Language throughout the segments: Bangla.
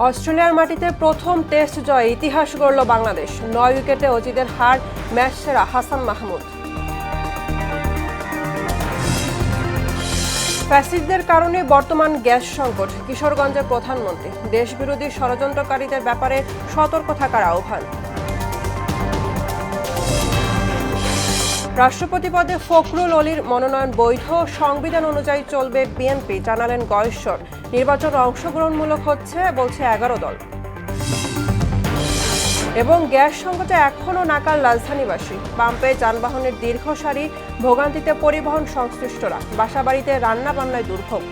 অস্ট্রেলিয়ার মাটিতে প্রথম টেস্ট জয়ে ইতিহাস গড়ল বাংলাদেশ। 9 উইকেটে অজিদের হার, ম্যাচ সেরা হাসান মাহমুদ। ফ্যাসিস্টদের কারণে বর্তমান গ্যাস সংকট, কিশোরগঞ্জের প্রধানমন্ত্রী। দেশবিরোধী ষড়যন্ত্রকারীদের ব্যাপারে সতর্ক থাকার আহ্বান। রাষ্ট্রপতি পদে ফখরুল অলির মনোনয়ন বৈধ, সংবিধান অনুযায়ী চলবে বিএনপি, জানালেন গয়েশ্বর। নির্বাচন অংশগ্রহণমূলক হচ্ছে বলছে 11 দল। এবং গ্যাস সংকটে এখনও নাকাল রাজধানীবাসী। পাম্পে যানবাহনের দীর্ঘ সারি, ভোগান্তিতে পরিবহন সংশ্লিষ্টরা। বাসাবাড়িতে রান্না বান্নায় দুর্ভোগ।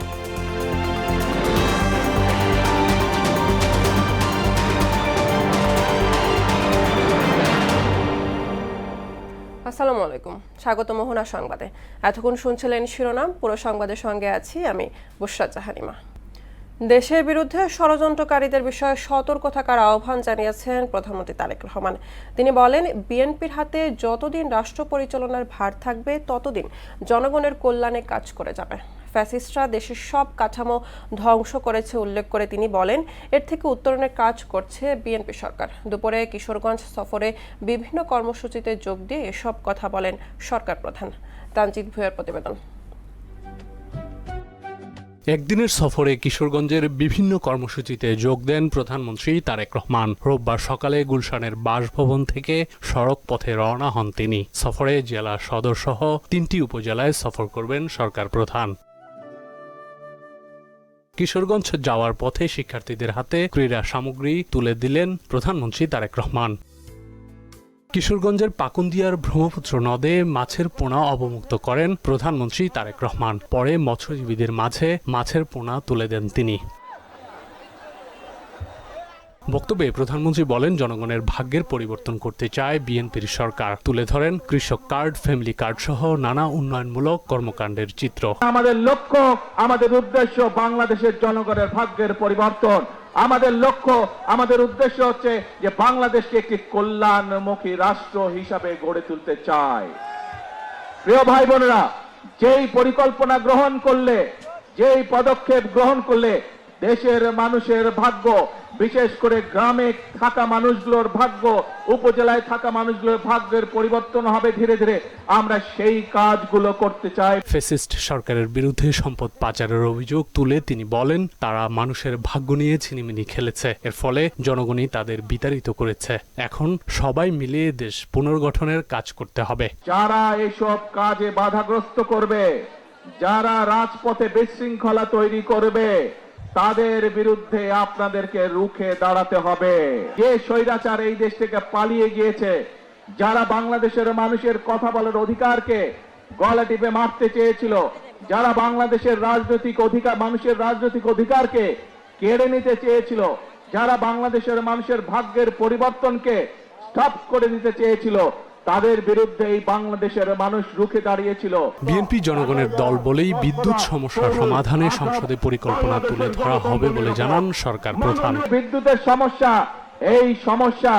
আসসালামু আলাইকুম, স্বাগত মোহনা সংবাদে। এতক্ষণ শুনছিলেন শিরোনাম, পুরো সংবাদের সঙ্গে আছি আমি বুশরা জাহানিমা। দেশের বিরুদ্ধে ষড়যন্ত্রকারীদের বিষয়ে সতর্ক থাকার আহ্বান জানিয়েছেন প্রধানমন্ত্রী তারেক রহমান। তিনি বলেন, বিএনপির হাতে যতদিন রাষ্ট্র পরিচালনার ভার থাকবে ততদিন জনগণের কল্যাণে কাজ করে যাবে। ফ্যাসিস্টরা দেশের সব কাঠামো ধ্বংস করেছে উল্লেখ করে তিনি বলেন, এর থেকে উত্তরণের কাজ করছে বিএনপি সরকার। দুপুরে কিশোরগঞ্জ সফরে বিভিন্ন কর্মসূচিতে যোগ দিয়ে এসব কথা বলেন সরকার প্রধান। তানজিদ ভুঁইয়ার প্রতিবেদন। একদিনের সফরে কিশোরগঞ্জের বিভিন্ন কর্মসূচিতে যোগ দেন প্রধানমন্ত্রী তারেক রহমান। রোববার সকালে গুলশানের বাসভবন থেকে সড়ক পথে রওনা হন তিনি। সফরে জেলা সদর সহ 3টি উপজেলায় সফর করবেন সরকার প্রধান। কিশোরগঞ্জ যাওয়ার পথে শিক্ষার্থীদের হাতে ক্রীড়া সামগ্রী তুলে দিলেন প্রধানমন্ত্রী তারেক রহমান। কিশোরগঞ্জের পাকুন্দিয়ার ব্রহ্মপুত্র নদে মাছের পোনা অবমুক্ত করেন প্রধানমন্ত্রী তারেক রহমান। পরে মৎস্যজীবীদের মাঝে মাছের পোনা তুলে দেন তিনি। বক্তব্যে প্রধানমন্ত্রী বলেন, জনগণের ভাগ্যের পরিবর্তন করতে চায় বিএনপির সরকার। তুলে ধরেন কৃষক কার্ড, ফ্যামিলি কার্ড সহ নানা উন্নয়নমূলক কর্মকাণ্ডের চিত্র। আমাদের লক্ষ্য, আমাদের উদ্দেশ্য বাংলাদেশের জনগণের ভাগ্যের পরিবর্তন। আমাদের লক্ষ্য, আমাদের উদ্দেশ্য হচ্ছে যে বাংলাদেশকে একটি কল্যাণমুখী রাষ্ট্র হিসাবে গড়ে তুলতে চায়। প্রিয় ভাই বোনেরা, যেই পরিকল্পনা গ্রহণ করলে, যেই পদক্ষেপ গ্রহণ করলে দেশের মানুষের ভাগ্য, বিশেষ করে গ্রামে থাকা মানুষগুলোর ভাগ্য, উপজেলায় থাকা মানুষগুলোর ভাগ্যের পরিবর্তন হবে ধীরে ধীরে, আমরা সেই কাজগুলো করতে চাই। ফ্যাসিস্ট সরকারের বিরুদ্ধে সম্পদ পাচারের অভিযোগ তুলে তিনি বলেন, তারা মানুষের ভাগ্য নিয়ে ছিনিমিনি খেলেছে। এর ফলে জনগণই তাদের বিতাড়িত করেছে। এখন সবাই মিলিয়ে দেশ পুনর্গঠনের কাজ করতে হবে। যারা এসব কাজে বাধাগ্রস্ত করবে, যারা রাজপথে বিশৃঙ্খলা তৈরি করবে, তাদের বিরুদ্ধে আপনাদেরকে রুখে দাঁড়াতে হবে। যে স্বৈরাচার এই দেশ থেকে পালিয়ে গিয়েছে, যারা বাংলাদেশের মানুষের কথা বলার অধিকারকে গলা টিপে মারতে চেয়েছিল, যারা বাংলাদেশের রাজনৈতিক অধিকার, মানুষের রাজনৈতিক অধিকারকে কেড়ে নিতে চেয়েছিল, যারা বাংলাদেশের মানুষের ভাগ্যের পরিবর্তনকে স্টপ করে দিতে চেয়েছিল, তাদের বিরুদ্ধে এই বাংলাদেশের মানুষ রুখে দাঁড়িয়েছিল। বিএনপি জনগণের দল বলেই বিদ্যুৎ সমস্যা সমাধানে সংসদে পরিকল্পনা তুলে ধরা হবে বলে জানান সরকার প্রধান। বিদ্যুতের সমস্যা, এই সমস্যা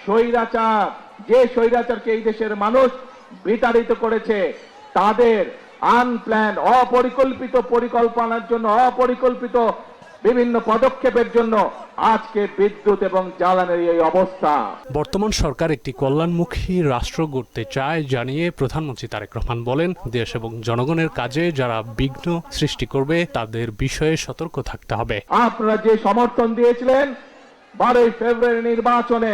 স্বৈরাচার, যে স্বৈরাচারকে এই দেশের মানুষ বিতাড়িত করেছে, তাদের আনপ্ল্যান, অপরিকল্পিত পরিকল্পনার জন্য, অপরিকল্পিত বিভিন্ন পদক্ষেপের জন্য আজকে বিদ্যুৎ এবং জ্বালানির এই অবস্থা। বর্তমান সরকার একটি কল্যাণমুখী রাষ্ট্র গড়তে চায় জানিয়ে প্রধানমন্ত্রী তারেক রহমান বলেন, দেশ এবং জনগণের কাজে যারা বিঘ্ন সৃষ্টি করবে তাদের বিষয়ে সতর্ক থাকতে হবে। আপনারা যে সমর্থন দিয়েছিলেন 12 ফেব্রুয়ারি নির্বাচনে,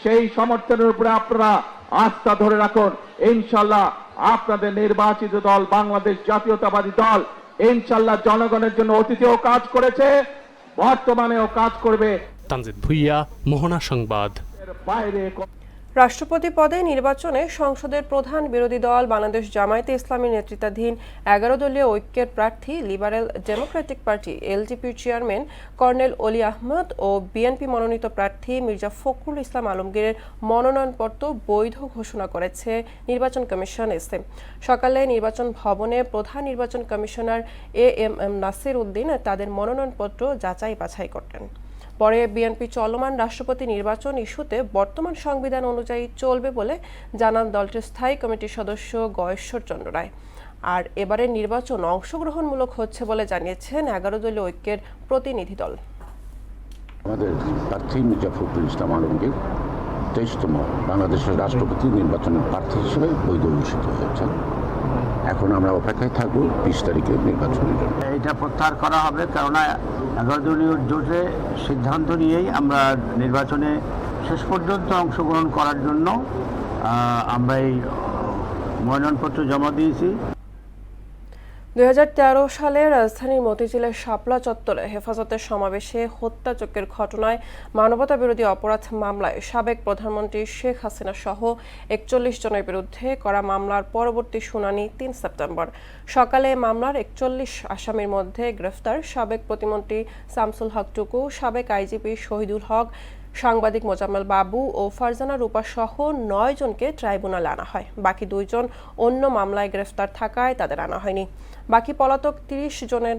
সেই সমর্থনের উপরে আপনারা আস্থা ধরে রাখুন। ইনশাআল্লাহ আপনাদের নির্বাচিত দল বাংলাদেশ জাতীয়তাবাদী দল ইনশাআল্লাহ জনগণের জন্য অতীতেও কাজ করেছে, বর্তমানেও কাজ করবে। তানজিদ ভুঁইয়া, মোহনা সংবাদ। রাষ্ট্রপতি পদে নির্বাচনে সংসদের প্রধান বিরোধী দল বাংলাদেশ জামায়াতে ইসলামী নেতৃত্বাধীন 11 দলীয় ঐক্যের প্রার্থী লিবারেল ডেমোক্রেটিক পার্টি এলডিপির চেয়ারম্যান কর্নেল অলি আহমদ ও বিএনপি মনোনীত প্রার্থী মির্জা ফখরুল ইসলাম আলমগীরের মনোনয়নপত্র বৈধ ঘোষণা করেছে নির্বাচন কমিশন এসএ। সকালে নির্বাচন ভবনে প্রধান নির্বাচন কমিশনার এএমএম নাসির উদ্দিন তাদের মনোনয়নপত্র যাচাই বাছাই করতেন। পরে বিএনপি চলমান রাষ্ট্রপতি নির্বাচন ইস্যুতে বর্তমান সংবিধান অনুযায়ী চলবে বলে জানান দলটির স্থায়ী কমিটির সদস্য গয়েশ্বর চন্দ্র রায়। আর এবারের নির্বাচন অংশগ্রহণমূলক হচ্ছে বলে জানিয়েছেন 11 দলীয় ঐক্যের প্রতিনিধি দল। আমাদের প্রার্থী মির্জা ফখরুল ইসলাম আলমগীর 23তম বাংলাদেশের রাষ্ট্রপতি নির্বাচনের প্রার্থী হিসেবে বৈধ ঘোষিত হয়েছেন। এখন আমরা অপেক্ষায় থাকবো 20 তারিখের নির্বাচনের জন্য। এটা প্রত্যাহার করা হবে, কেননা 11 দলীয় জোটে সিদ্ধান্ত নিয়েই আমরা নির্বাচনে শেষ পর্যন্ত অংশগ্রহণ করার জন্য আমরা এই মনোনয়নপত্র জমা দিয়েছি। 2013 সালে রাজধানীর মতিঝিলের শাপলা চত্বরে হেফাজতের সমাবেশে হত্যাযজ্ঞের ঘটনায় মানবতাবিরোধী অপরাধ মামলায় সাবেক প্রধানমন্ত্রী শেখ হাসিনা সহ 41 জনের বিরুদ্ধে করা মামলার পরবর্তী শুনানি 3 সেপ্টেম্বর সকালে। মামলার 41 আসামির মধ্যে গ্রেফতার সাবেক প্রতিমন্ত্রী শামসুল হক টুকু, সাবেক আইজিপি শহীদুল হক, সাংবাদিক মোজাম্মেল বাবু ও ফারজানা রূপা সহ 9 জনকে ট্রাইব্যুনালে আনা হয়। বাকি 2 জন অন্য মামলায় গ্রেফতার থাকায় তাদের আনা হয়নি। বাকি পলাতক 30 জনের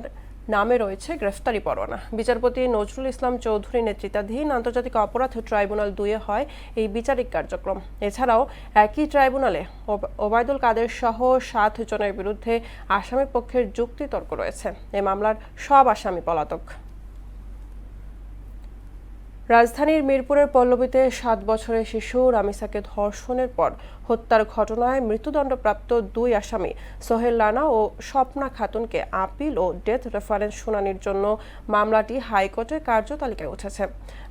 নামে রয়েছে গ্রেফতারি পরোয়ানা। বিচারপতি নজরুল ইসলাম চৌধুরী নেতৃত্বাধীন আন্তর্জাতিক অপরাধ ট্রাইব্যুনাল 2-এ হয় এই বিচারিক কার্যক্রম। এছাড়াও একই ট্রাইব্যুনালে ওবায়দুল কাদের সহ 7 জনের বিরুদ্ধে আসামি পক্ষের যুক্তিতর্ক রয়েছে। এই মামলার সব আসামি পলাতক। রাজধানীর মিরপুরের পল্লবীতে 7 বছরের শিশু রামিসাকে ধর্ষণের পর হত্যার ঘটনায় মৃত্যুদণ্ডপ্রাপ্ত 2 আসামি সোহেল রানা ও স্বপ্না খাতুনকে আপিল ও ডেথ রেফারেন্স শুনানির জন্য মামলাটি হাইকোর্টের কার্যতালিকায় উঠেছে।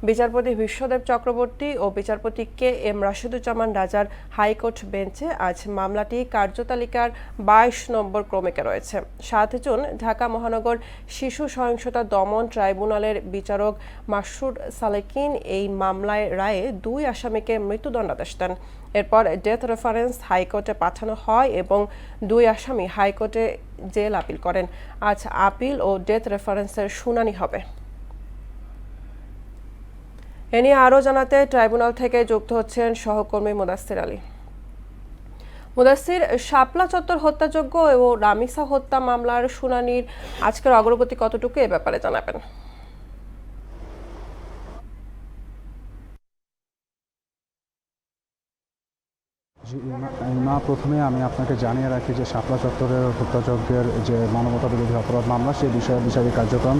বিচারপতি বিশ্বদেব চক্রবর্তী ও বিচারপতি কে এম রাশিদুজ্জামান রাজার হাইকোর্ট বেঞ্চে আজ মামলাটি কার্যতালিকার 22 নম্বর ক্রমিকে রয়েছে। 7 জুন ঢাকা মহানগর শিশু সহিংসতা দমন ট্রাইব্যুনালের বিচারক মাসুদ সালেকিন এই মামলায় রায়ে 2 আসামিকে মৃত্যুদণ্ডাদেশ দেন। এরপর ডেথ রেফারেন্স হাইকোর্টে পাঠানো হয় এবং 2 আসামি হাইকোর্টে জেল আপিল করেন। আজ আপিল ও ডেথ রেফারেন্সের শুনানি হবে। এ নিয়ে আরও জানাতে ট্রাইব্যুনাল থেকে যুক্ত হচ্ছেন সহকর্মী মুদাসসির আলী। মুদাসসির, শাপলা চত্বর হত্যাযজ্ঞ ও রামিসা হত্যা মামলার শুনানির আজকের অগ্রগতি কতটুকু, এ ব্যাপারে জানাবেন। প্রথমে আমি আপনাকে জানিয়ে রাখি যে শাপলা চত্বরের হত্যাযজ্ঞের যে মানবতা বিরোধী অপরাধ মামলা, সেই বিষয়ে বিচারিক কার্যক্রম।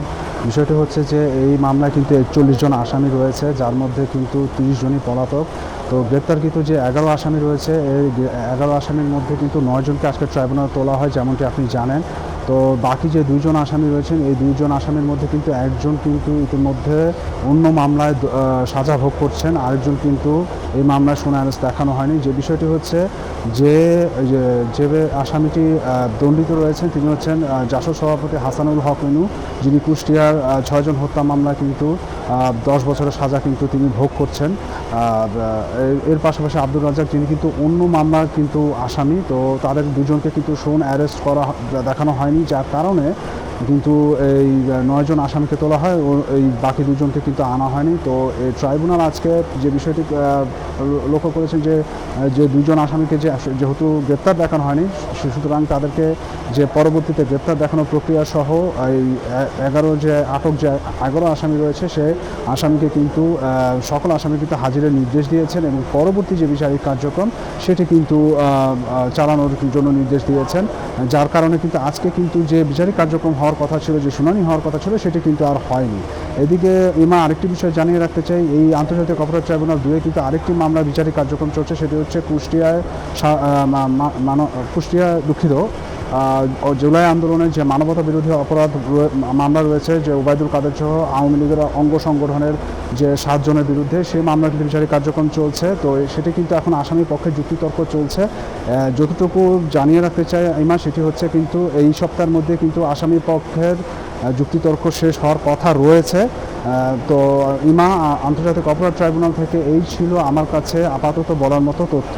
বিষয়টি হচ্ছে যে এই মামলায় কিন্তু 41 জন আসামি রয়েছে, যার মধ্যে কিন্তু 30 জনই পলাতক। তো গ্রেপ্তারকৃত যে 11 আসামি রয়েছে, এই 11 আসামির মধ্যে কিন্তু 9 জনকে আজকে ট্রাইব্যুনালে তোলা হয়, যেমনটি আপনি জানেন। তো বাকি যে 2 জন আসামি রয়েছেন, এই 2 জন আসামির মধ্যে কিন্তু একজন কিন্তু ইতিমধ্যে অন্য মামলায় সাজা ভোগ করছেন, আরেকজন কিন্তু এই মামলায় শুনানি দেখানো হয়নি। যে বিষয়টি হচ্ছে যে আসামিটি দণ্ডিত রয়েছেন, তিনি হচ্ছেন জাসদ সভাপতি হাসানুল হক ইনু, যিনি কুষ্টিয়ার 6 জন হত্যা মামলায় কিন্তু 10 বছরের সাজা কিন্তু তিনি ভোগ করছেন। এর পাশাপাশি আব্দুর রাজ্জাক, যিনি কিন্তু অন্য মামলার কিন্তু আসামি। তো তাদের 2 জনকে কিন্তু অ্যারেস্ট করা দেখানো হয়নি, যার কারণে কিন্তু এই 9 জন আসামিকে তোলা হয় ও এই বাকি 2 জনকে কিন্তু আনা হয়নি। তো এই ট্রাইব্যুনাল আজকে যে বিষয়টি লক্ষ্য করেছেন যে 2 জন আসামিকে যেহেতু গ্রেপ্তার দেখানো হয়নি, সুতরাং তাদেরকে যে পরবর্তীতে গ্রেপ্তার দেখানোর প্রক্রিয়া সহ এই 11 আসামি রয়েছে, সে আসামিকে কিন্তু সকল আসামি কিন্তু হাজিরের নির্দেশ দিয়েছেন এবং পরবর্তী যে বিচারিক কার্যক্রম সেটি কিন্তু চালানোর জন্য নির্দেশ দিয়েছেন। যার কারণে কিন্তু আজকে কিন্তু যে বিচারিক কার্যক্রম হওয়ার কথা ছিল, যে শুনানি হওয়ার কথা ছিল, সেটি কিন্তু আর হয়নি। এদিকে আরেকটি বিষয় জানিয়ে রাখতে চাই, এই আন্তর্জাতিক অপরাধ ট্রাইব্যুনাল 2-এ কিন্তু আরেকটি মামলার বিচারিক কার্যক্রম চলছে, সেটি হচ্ছে কুষ্টিয়া দুঃখিত জুলাই আন্দোলনের যে মানবতা বিরোধী অপরাধ মামলা রয়েছে, যে ওবায়দুল কাদের সহ আওয়ামী লীগের অঙ্গ সংগঠনের যে 7 জনের বিরুদ্ধে, সেই মামলার কিন্তু বিচারিক কার্যক্রম চলছে। তো সেটি কিন্তু এখন আসামি পক্ষে যুক্তিতর্ক চলছে। যতটুকু জানিয়ে রাখতে চাই সেটি হচ্ছে কিন্তু এই সপ্তাহের মধ্যে কিন্তু আসামি পক্ষের যুক্তিতর্ক শেষ হওয়ার কথা রয়েছে। তো আন্তর্জাতিক অপরাধ ট্রাইব্যুনাল থেকে এই ছিল আমার কাছে আপাতত বলার মতো তথ্য।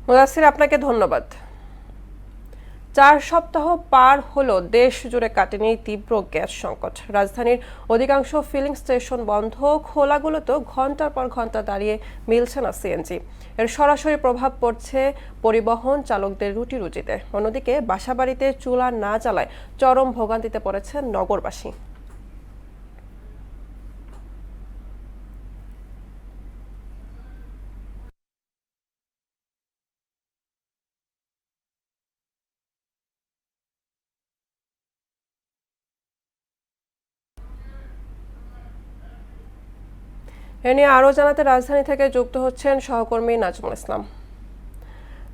মুদাসসির, আপনাকে ধন্যবাদ। 4 সপ্তাহ পার হলো দেশ জুড়ে কাটেনি তীব্র গ্যাস সংকট। রাজধানীর অধিকাংশ ফিলিং স্টেশন বন্ধ, খোলাগুলোতেও ঘন্টার পর ঘন্টা দাঁড়িয়ে মিলছে না সিএনজি। এর সরাসরি প্রভাব পড়ছে পরিবহন চালকদের রুটি রুজিতে। অন্যদিকে বাসাবাড়িতে চুলা না জ্বালায় চরম ভোগান্তিতে পড়েছেন নগরবাসী। এ নিয়ে আরও জানাতে রাজধানী থেকে যুক্ত হচ্ছেন সহকর্মী নাজমুল ইসলাম।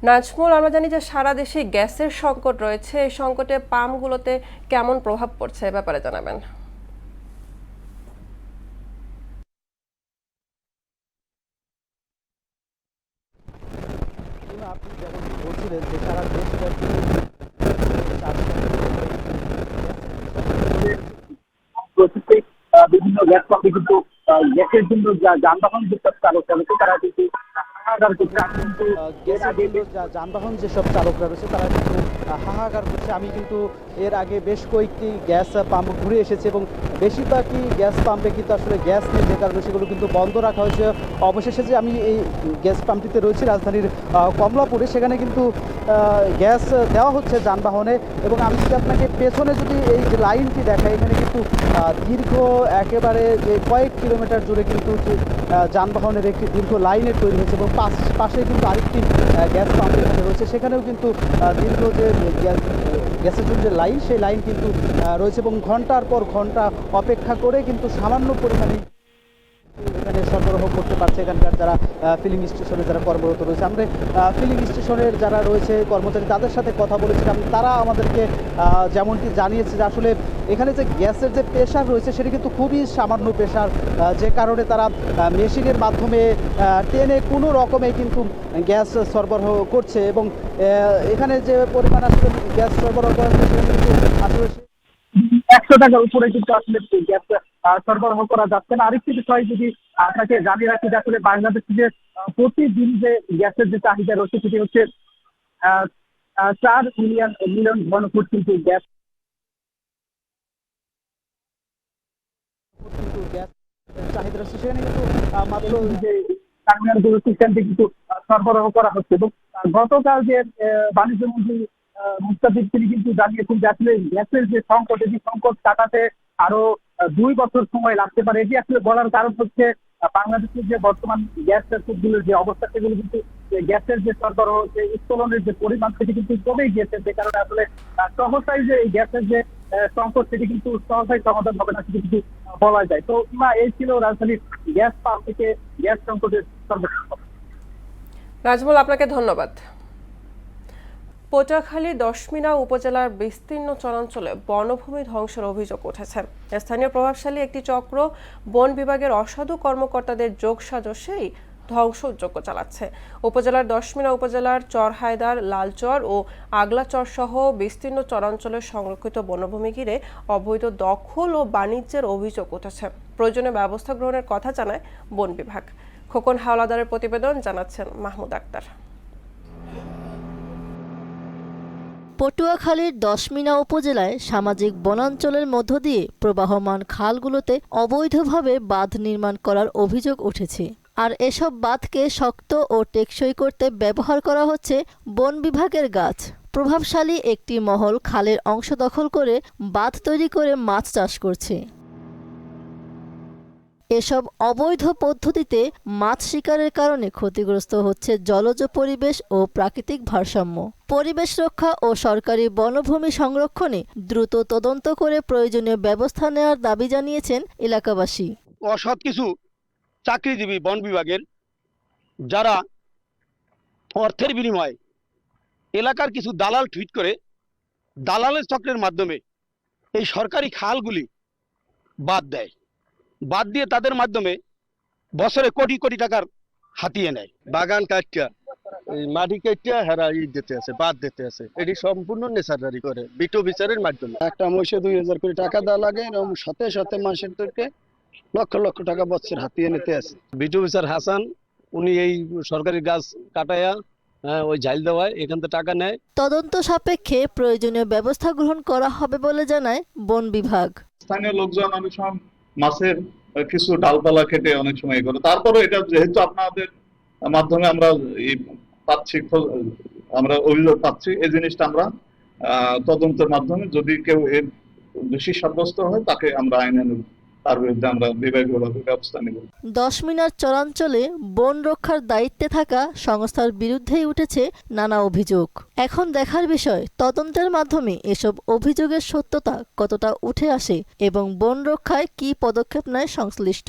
নাজমুল, আমরা জানি যে সারা দেশে গ্যাসের সংকট রয়েছে, এই সংকটে পাম্পগুলোতে কেমন প্রভাব পড়ছে এ ব্যাপারে জানাবেন। আপনি যেমন বলছিলেন যে সারা দেশব্যাপী বিভিন্ন গ্যাস পাম্পে কিন্তু গ্যাসের জন্য যানবাহন যেসব চালক রয়েছে তারা কিন্তু হাহাকার করছে। যানবাহন যেসব চালকরা রয়েছে তারা কিন্তু হাহাকার করছে। আমি কিন্তু এর আগে বেশ কয়েকটি গ্যাস পাম্প ঘুরে এসেছি এবং বেশিরভাগই গ্যাস পাম্পে কিন্তু আসলে গ্যাস নেই, যে কারণে সেগুলো কিন্তু বন্ধ রাখা হয়েছে। অবশেষে যে আমি এই গ্যাস পাম্পটিতে রয়েছি রাজধানীর কমলাপুরে, সেখানে কিন্তু গ্যাস দেওয়া হচ্ছে যানবাহনে। এবং আমি যদি আপনাকে পেছনে যদি এই যে লাইনটি দেখাই, এখানে কিন্তু দীর্ঘ একেবারে যে কয়েক কিলোমিটার জুড়ে কিন্তু যানবাহনের একটি দীর্ঘ লাইনের তৈরি হয়েছে এবং পাশে কিন্তু আরেকটি গ্যাস পাম্প এখানে রয়েছে, সেখানেও কিন্তু দীর্ঘ যে গ্যাসের জন্য যে লাইন, সেই লাইন কিন্তু রয়েছে এবং ঘন্টার পর ঘন্টা অপেক্ষা করে কিন্তু সামান্য পরিমাণে এখানে সরবরাহ করতে পারছে এখানকার যারা ফিলিং স্টেশনে যারা কর্মরত রয়েছে। আমরা ফিলিং স্টেশনের যারা রয়েছে কর্মচারী, তাদের সাথে কথা বলেছিলাম। তারা আমাদেরকে যেমনটি জানিয়েছে যে আসলে এখানে যে গ্যাসের যে প্রেশার রয়েছে সেটি কিন্তু খুবই সামান্য প্রেশার, যে কারণে তারা মেশিনের মাধ্যমে টেনে কোনো রকমে কিন্তু গ্যাস সরবরাহ করছে এবং এখানে যে পরিমাণ আসলে গ্যাস সরবরাহ করা হচ্ছে সেটা কিন্তু আসলে 100 টাকার উপরে কিন্তু আসলে গ্যাস সরবরাহ করা যাচ্ছে না। আরেকটি বিষয় যদি আপনাকে জানিয়ে রাখি যে আসলে বাংলাদেশে যে প্রতিদিন যে গ্যাসের যে চাহিদা রয়েছে সেটি হচ্ছে 4 মিলিয়ন ঘনফুট কিন্তু গ্যাস চাহিদা রয়েছে, সেখানে কিন্তু মাত্র যে টার্মিনালগুলো সেখান থেকে কিন্তু সরবরাহ করা হচ্ছে। এবং গতকাল যে বাণিজ্য মন্ত্রী মুস্তাফিজ তিনি কিন্তু জানিয়েছেন যে আসলে গ্যাসের যে সংকট, এই সংকট কাটাতে আরো 2 বছর সময় লাগতে পারে। এটি আসলে বলার কারণ হচ্ছে বাংলাদেশের যে বর্তমান গ্যাস গুলোর যে অবস্থা, সেগুলো কিন্তু গ্যাসের যে সরবরাহ, যে উত্তোলনের যে পরিমাণ, সেটি কিন্তু কমে গিয়েছে, যে কারণে আসলে সহসাই যে এই গ্যাসের যে সংকট সেটি কিন্তু সহসাই সমাধান হবে না, সেটি কিন্তু বলা যায়। তো এই ছিল রাজধানীর গ্যাস পাম্প থেকে গ্যাস সংকটের সর্বশেষ। নাজমুল, আপনাকে ধন্যবাদ। পটুয়াখালী দশমিনা উপজেলার বিস্তীর্ণ চরাঞ্চলে বনভূমি ধ্বংসের অভিযোগ উঠেছে। স্থানীয় প্রভাবশালী একটি চক্র বন বিভাগের অসাধু কর্মকর্তাদের যোগসাজশেই ধ্বংসযজ্ঞ চালাচ্ছে। উপজেলার দশমিনা উপজেলার চরহায়দার, লালচর ও আগলাচর সহ বিস্তীর্ণ চরাঞ্চলের সংরক্ষিত বনভূমি ঘিরে অবৈধ দখল ও বাণিজ্যের অভিযোগ উঠেছে। প্রয়োজনীয় ব্যবস্থা গ্রহণের কথা জানায় বন বিভাগ। খোকন হাওলাদারের প্রতিবেদন, জানাচ্ছেন মাহমুদ আক্তার। পটুয়াখালীর দশমিনা উপজেলায় সামাজিক বনাঞ্চলের মধ্য দিয়ে প্রবাহমান খালগুলোতে অবৈধভাবে বাঁধ নির্মাণ করার অভিযোগ উঠেছে। আর এসব বাঁধকে শক্ত ও টেকসই করতে ব্যবহার করা হচ্ছে বন বিভাগের গাছ। প্রভাবশালী একটি মহল খালের অংশ দখল করে বাঁধ তৈরি করে মাছ চাষ করছে। এসব অবৈধ পদ্ধতিতে মাছ শিকারের কারণে ক্ষতিগ্রস্ত হচ্ছে জলজ পরিবেশ ও প্রাকৃতিক ভারসাম্য। পরিবেশ রক্ষা ও সরকারি বনভূমি সংরক্ষণে দ্রুত তদন্ত করে প্রয়োজনীয় ব্যবস্থা নেওয়ার দাবি জানিয়েছেন এলাকাবাসী। অসৎ কিছু চাকরিজীবী বন বিভাগের, যারা অর্থের বিনিময়ে এলাকার কিছু দালাল টুইট করে দালালের চক্রের মাধ্যমে এই সরকারি খালগুলি বাদ দেয়, বাদ দিয়ে তাদের মাধ্যমে বছরে কোটি কোটি টাকার হাতিয়ে নেয়। বাগান কাটিয়া এই মাটি কাটিয়া হেরা দিতে আছে, বাদ দিতে আছে, এটি সম্পূর্ণ নেশাদারি করে বিটো বিচারের মাধ্যমে। একটা মহিষে 2000 কোটি টাকা দেওয়া লাগে এবং সাথে সাথে মাসের থেকে লক্ষ লক্ষ টাকা বছর হাতিয়ে নিতে আছে। বিটো বিচার হাসান উনি এই সরকারি গাছ কাটায়া ওই ঝাইল দেওয়ায় এখান থেকে টাকা নেয়। তদন্ত সাপেক্ষে প্রয়োজনীয় ব্যবস্থা গ্রহণ করা হবে বলে জানায় বন বিভাগ। স্থানীয় লোকজন অনেক সময় মাছের কিছু ডালপালা কেটে অনেক সময় করে, তারপরে এটা যেহেতু আপনাদের মাধ্যমে আমরা পাচ্ছি, আমরা অভিযোগ পাচ্ছি, এই জিনিসটা আমরা তদন্তের মাধ্যমে যদি কেউ এর দোষী সাব্যস্ত হয় তাকে আমরা আইনে নেব, তার বিরুদ্ধে আমরা বিভাগীয়ভাবে ব্যবস্থা নেব। দশমিনার চরাঞ্চলে বন রক্ষার দায়িত্বে থাকা সংস্থার বিরুদ্ধেই উঠেছে নানা অভিযোগ। এখন দেখার বিষয় তদন্তের মাধ্যমে এসব অভিযোগের সত্যতা কতটা উঠে আসে এবং বন রক্ষায় কী পদক্ষেপ নেয় সংশ্লিষ্ট।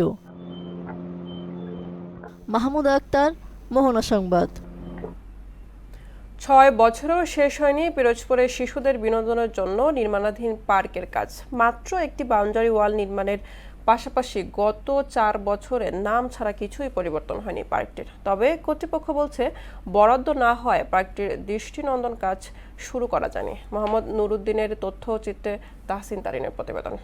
মাহমুদা আক্তার, মোহনা সংবাদ। 6 বছরেও শেষ হয়নি পিরোজপুরে শিশুদের বিনোদনের জন্য নির্মাণাধীন পার্কের কাজ। মাত্র একটি বাউন্ডারি ওয়াল নির্মাণের পাশাপাশি গত 4 বছরে নাম ছাড়া কিছুই পরিবর্তন হয়নি পার্কটির। তবে কর্তৃপক্ষ বলছে বরাদ্দ না হয় পার্কটির দৃষ্টিনন্দন কাজ শুরু করা যায়নি। মোহাম্মদ নুরুদ্দিনের তথ্যচিত্রে তাহসিন তারিনের প্রতিবেদন।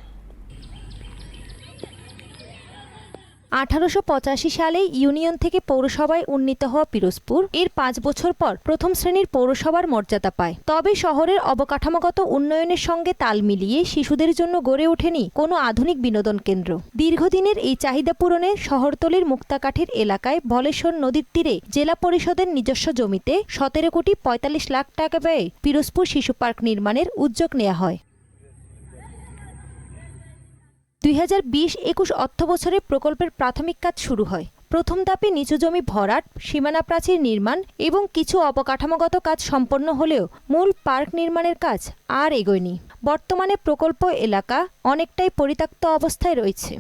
1885 সালে ইউনিয়ন থেকে পৌরসভায় উন্নীত হওয়া পিরোজপুর এর 5 বছর পর প্রথম শ্রেণীর পৌরসভার মর্যাদা পায়। তবে শহরের অবকাঠামোগত উন্নয়নের সঙ্গে তাল মিলিয়ে শিশুদের জন্য গড়ে ওঠেনি কোনো আধুনিক বিনোদন কেন্দ্র। দীর্ঘদিনের এই চাহিদা পূরণে শহরতলির মুক্তাকাঠির এলাকায় বলেশ্বর নদীর তীরে জেলা পরিষদের নিজস্ব জমিতে 17 কোটি 45 লাখ টাকা ব্যয়ে পিরোজপুর শিশু পার্ক নির্মাণের উদ্যোগ নেওয়া হয়। 2020-21 অর্থ বছরে প্রকল্পের প্রাথমিক কাজ শুরু হয়। প্রথম ধাপে নিচু জমি ভরাট, সীমানা প্রাচীর নির্মাণ এবং কিছু অবকাঠামোগত কাজ সম্পন্ন হলেও মূল পার্ক নির্মাণের কাজ আর এগোয়নি। বর্তমানে প্রকল্প এলাকা অনেকটাই পরিত্যক্ত অবস্থায় রয়েছে।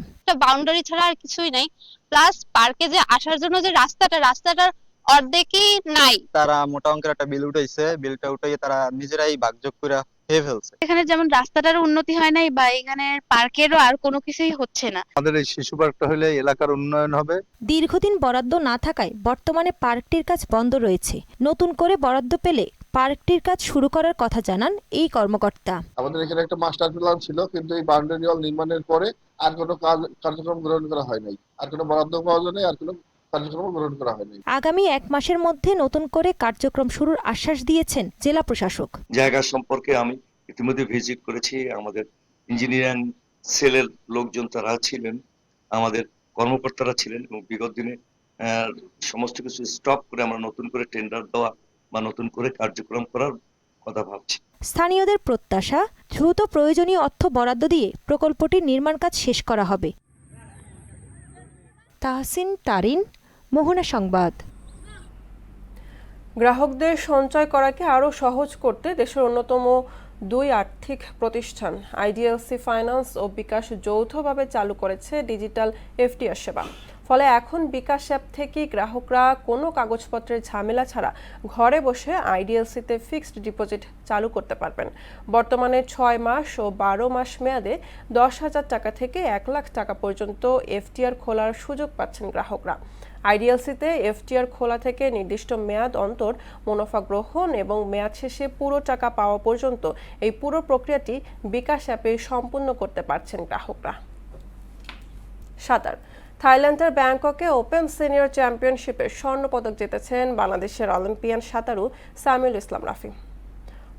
বাউন্ডারি ছাড়া আর কিছুই নাই, প্লাস পার্কে যে আসার জন্য যে রাস্তাটার অর্ধেকই নাই। তারা মোটা অঙ্কের একটা বিল উঠাইছে, বিলটা উঠাইয়ে তারা নিজেরাই ভাগযোগ করে ফেলছে। এখানে যেমন রাস্তাটারও উন্নতি হয় নাই বা এখানে পার্কেরও আর কোনো কিছুই হচ্ছে না। আমাদের এই শিশু পার্কটা হলে এলাকার উন্নয়ন হবে। দীর্ঘদিন বরাদ্দ না থাকায় বর্তমানে পার্কটির কাজ বন্ধ রয়েছে। নতুন করে বরাদ্দ পেলে পার্কটির কাজ শুরু করার কথা জানান এই কর্মকর্তা। আমাদের এখানে একটা মাস্টার প্ল্যান ছিল, কিন্তু এই বাউন্ডারি ওয়াল নির্মাণের পরে আর কোনো কার্যক্রম গ্রহণ করা হয় নাই। আর কোনো বরাদ্দ পাওয়া যায় নাই, আর কোনো কার্যক্রম গ্রহণ করা হয়নি। আগামী 1 মাসের মধ্যে নতুন করে কার্যক্রম শুরুর আশ্বাস দিয়েছেন জেলা প্রশাসক। জায়গা সম্পর্কে আমি ইতিমধ্যে ভিজিট করেছি। আমাদের ইঞ্জিনিয়ারিং সেলের লোকজন তারা ছিলেন, আমাদের কর্মকর্তারা ছিলেন, এবং বিগত দিনে সমস্ত কিছু স্টপ করে আমরা নতুন করে টেন্ডার দেওয়া বা নতুন করে কার্যক্রম করার কথা ভাবছি। স্থানীয়দের প্রত্যাশা, দ্রুত প্রয়োজনীয় অর্থ বরাদ্দ দিয়ে প্রকল্পটির নির্মাণ কাজ শেষ করা হবে। তাহসিন তারিন, মোহনা সংবাদ। গ্রাহকদের সঞ্চয় করাকে আরও সহজ করতে দেশের অন্যতম 2 আর্থিক প্রতিষ্ঠান আইডিএলসি ফাইন্যান্স ও বিকাশ যৌথভাবে চালু করেছে ডিজিটাল এফডিআর সেবা। ফলে এখন বিকাশ অ্যাপ থেকে গ্রাহকরা কোনো কাগজপত্রের ঝামেলা ছাড়া ঘরে বসে আইডিএলসিতে ফিক্সড ডিপোজিট চালু করতে পারবেন। বর্তমানে 6 মাস ও 12 মাস মেয়াদে 10,000 টাকা থেকে 1 লাখ টাকা পর্যন্ত এফডিআর খোলার সুযোগ পাচ্ছেন গ্রাহকরা। আইডিএলসিতে এফডিআর খোলা থেকে নির্দিষ্ট মেয়াদ অন্তর মুনাফা গ্রহণ এবং মেয়াদ শেষে পুরো টাকা পাওয়া পর্যন্ত এই পুরো প্রক্রিয়াটি বিকাশ অ্যাপে সম্পূর্ণ করতে পারছেন গ্রাহকরা। সাঁতার। থাইল্যান্ডের ব্যাংককে ওপেন সিনিয়র চ্যাম্পিয়নশিপে স্বর্ণপদক জিতেছেন বাংলাদেশের অলিম্পিয়ান সাঁতারু সামিউল ইসলাম রাফি।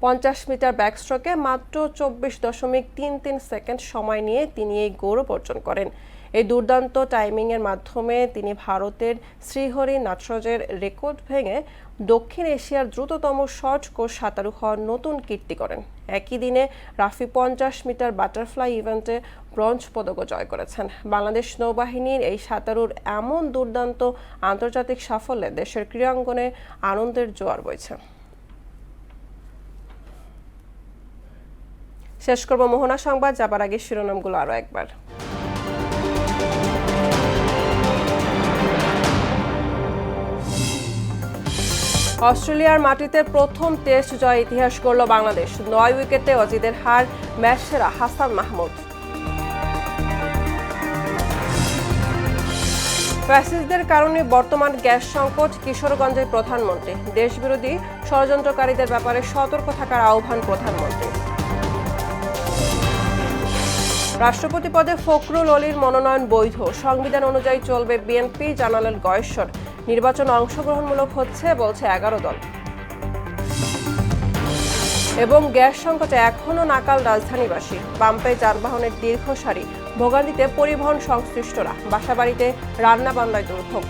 50 মিটার ব্যাকস্ট্রোকে মাত্র 24.33 সেকেন্ড সময় নিয়ে তিনি এই গৌরব অর্জন করেন। এই দুর্দান্ত টাইমিংয়ের মাধ্যমে তিনি ভারতের শ্রীহরি নাটরাজের রেকর্ড ভেঙে দক্ষিণ এশিয়ার দ্রুততম শর্ট কোর্স সাঁতারু হওয়ার নতুন কীর্তি করেন। একই দিনে রাফি 50 মিটার বাটারফ্লাই ইভেন্টে ব্রোঞ্জ পদকও জয় করেছেন। বাংলাদেশ নৌবাহিনীর এই সাঁতারুর এমন দুর্দান্ত আন্তর্জাতিক সাফল্যে দেশের ক্রীড়াঙ্গনে আনন্দের জোয়ার বইছে। শেষ করব মোহনা সংবাদ, যাবার আগে শিরোনামগুলো আরও একবার। অস্ট্রেলিয়ার মাটিতে প্রথম টেস্ট জয় ইতিহাস গড়ল বাংলাদেশ। 9 উইকেটে অজিদের হার, ম্যাচ সেরা হাসান মাহমুদ। ফ্যাসিস্টদের কারণে বর্তমান গ্যাস সংকট, কিশোরগঞ্জের প্রধানমন্ত্রী। দেশবিরোধী ষড়যন্ত্রকারীদের ব্যাপারে সতর্ক থাকার আহ্বান প্রধানমন্ত্রী। রাষ্ট্রপতি পদে ফখরুল অলির মনোনয়ন বৈধ, সংবিধান অনুযায়ী চলবে বিএনপি, জানালেন গয়েশ্বর। নির্বাচন অংশগ্রহণমূলক হচ্ছে বলছে 11 দল। এবং গ্যাস সংকটে এখনও নাকাল রাজধানীবাসী। পাম্পে যানবাহনের দীর্ঘ সারি, ভোগান্তিতে পরিবহন সংশ্লিষ্টরা। বাসাবাড়িতে রান্না বান্নায় দুর্ভোগ।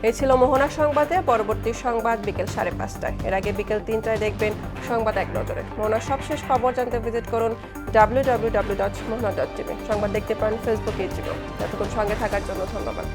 এই ছিল মোহনা সংবাদে। পরবর্তী সংবাদ বিকেল 5:30টায়। এর আগে বিকেল 3টায় দেখবেন সংবাদ এক নজরে। মোহনার সবশেষ খবর জানতে ভিজিট করুন www.mohana.tv। সংবাদ দেখতে পারেন ফেসবুক, ইউটিউবে। এতক্ষণ সঙ্গে থাকার জন্য ধন্যবাদ।